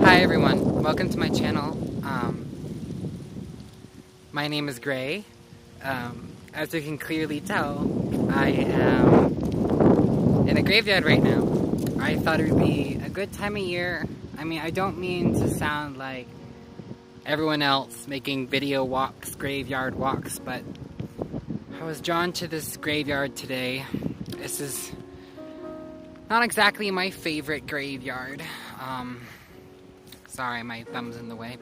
Hi everyone, welcome to my channel. My name is Gray. As you can clearly tell, I am in a graveyard right now. I thought it would be a good time of year. I mean, I don't mean to sound like everyone else making video walks, graveyard walks, but I was drawn to this graveyard today. This is not exactly my favorite graveyard. Sorry, my thumb's in the way.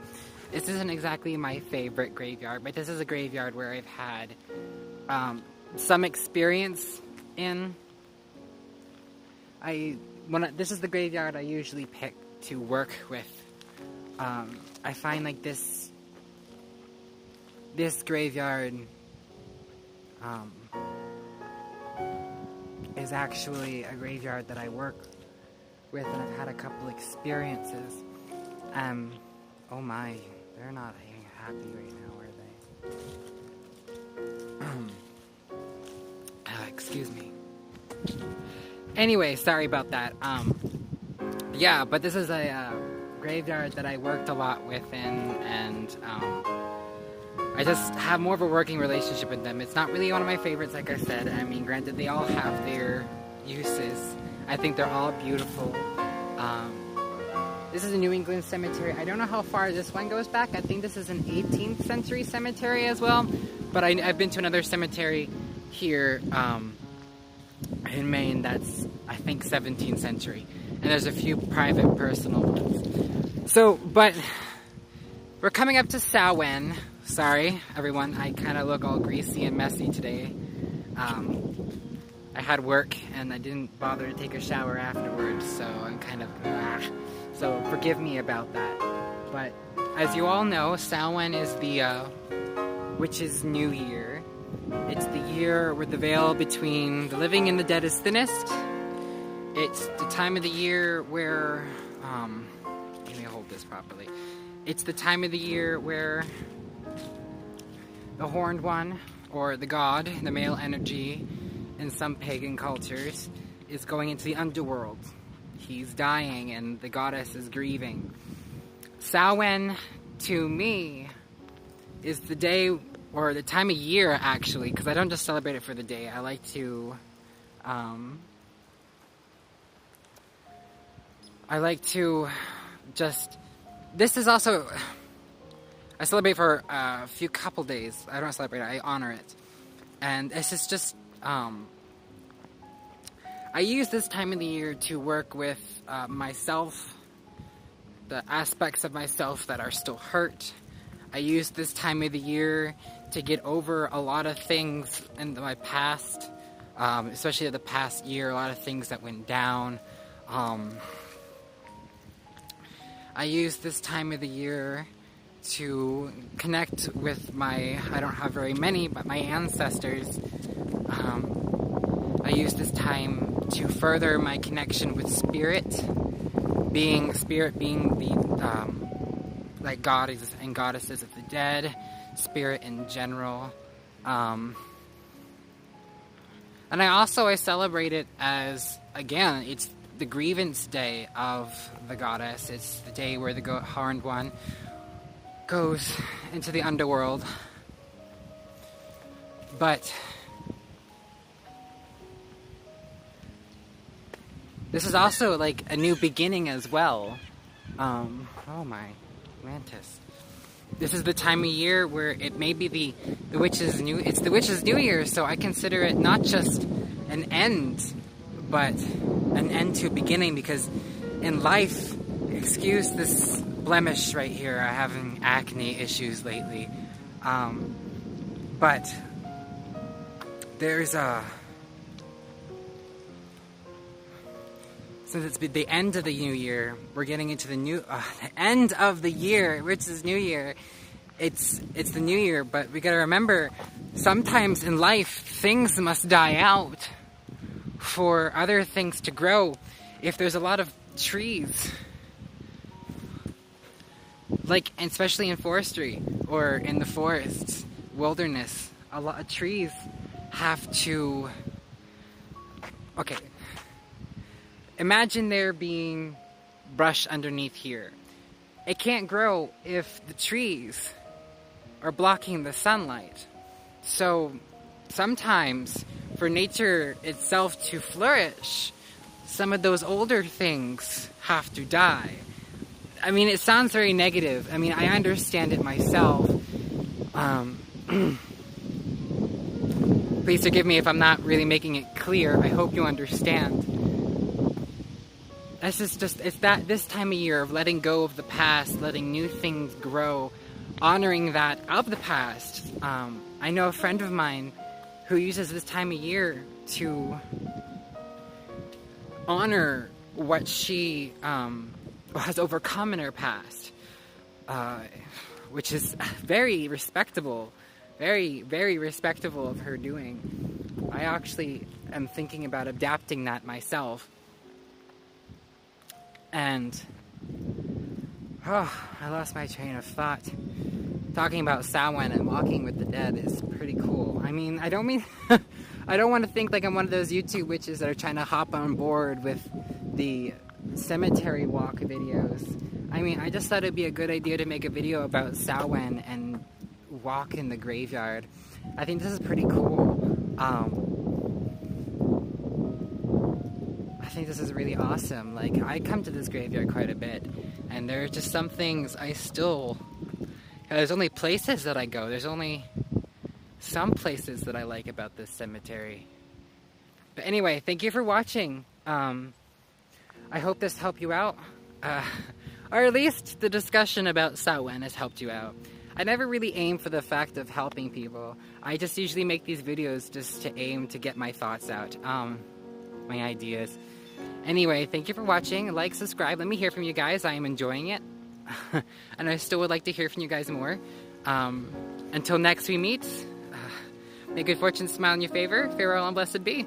This isn't exactly my favorite graveyard, but this is a graveyard where I've had some experience in. This is the graveyard I usually pick to work with. I find like this graveyard is actually a graveyard that I work with, and I've had a couple experiences. Oh my, they're not happy right now, are they? Excuse me. Anyway, sorry about that. Yeah, but this is a graveyard that I worked a lot with and I just have more of a working relationship with them. It's not really one of my favorites, like I said. I mean, granted, they all have their uses. I think they're all beautiful. This is a New England cemetery. I don't know how far this one goes back. I think this is an 18th century cemetery as well. But I've been to another cemetery here in Maine that's, I think, 17th century. And there's a few private, personal ones. So, but we're coming up to Samhain. Sorry, everyone. I kind of look all greasy and messy today. I had work and I didn't bother to take a shower afterwards, so I'm kind of... So forgive me about that. But as you all know, Samhain is the witch's new year. It's the year where the veil between the living and the dead is thinnest. It's the time of the year where... let me hold this properly. It's the time of the year where the horned one, or the god, the male energy, in some pagan cultures, is going into the underworld. He's dying and the goddess is grieving. Samhain, to me, is the day, or the time of year actually, because I don't just celebrate it for the day. I like to, this is also, I celebrate for a few couple days. I don't celebrate it, I honor it. And this is just, I use this time of the year to work with myself, the aspects of myself that are still hurt. I use this time of the year to get over a lot of things in my past, especially the past year, a lot of things that went down. I use this time of the year to connect with I don't have very many, but my ancestors. I use this time to further my connection with spirit being the like gods and goddesses of the dead, spirit in general. And I celebrate it as, again, it's the grievance day of the goddess. It's the day where the horned one goes into the underworld. But this is also like a new beginning as well. Oh my, mantis. This is the time of year where it may be the witch's it's the witch's new year, so I consider it not just an end, but an end to a beginning, because in life, excuse this blemish right here, I'm having acne issues lately, but there's since it's the end of the new year, we're getting into the end of the year, which is New Year. It's the new year, but we gotta remember, sometimes in life, things must die out for other things to grow. If there's a lot of trees, like, especially in forestry, or in the forests, wilderness, a lot of trees have to... Okay. Imagine there being brush underneath here. it can't grow if the trees are blocking the sunlight. So sometimes for nature itself to flourish, some of those older things have to die. I mean, it sounds very negative. I mean, I understand it myself. Please forgive me if I'm not really making it clear. I hope you understand. It's this time of year of letting go of the past, letting new things grow, honoring that of the past. I know a friend of mine who uses this time of year to honor what she has overcome in her past, which is very respectable, very, very respectable of her doing. I actually am thinking about adapting that myself. And I lost my train of thought. Talking about Samhain and walking with the dead is pretty cool. I mean, I don't want to think like I'm one of those YouTube witches that are trying to hop on board with the cemetery walk videos. I mean, I just thought it'd be a good idea to make a video about Samhain and walk in the graveyard. I think this is pretty cool. I think this is really awesome. Like, I come to this graveyard quite a bit, and there are just some things there's only places that I go. There's only some places that I like about this cemetery. But anyway, thank you for watching. I hope this helped you out. Or at least the discussion about Samhain has helped you out. I never really aim for the fact of helping people. I just usually make these videos just to aim to get my thoughts out. My ideas. Anyway, thank you for watching. Like, subscribe. Let me hear from you guys. I am enjoying it. And I still would like to hear from you guys more. Until next we meet, may good fortune smile in your favor. Farewell and blessed be.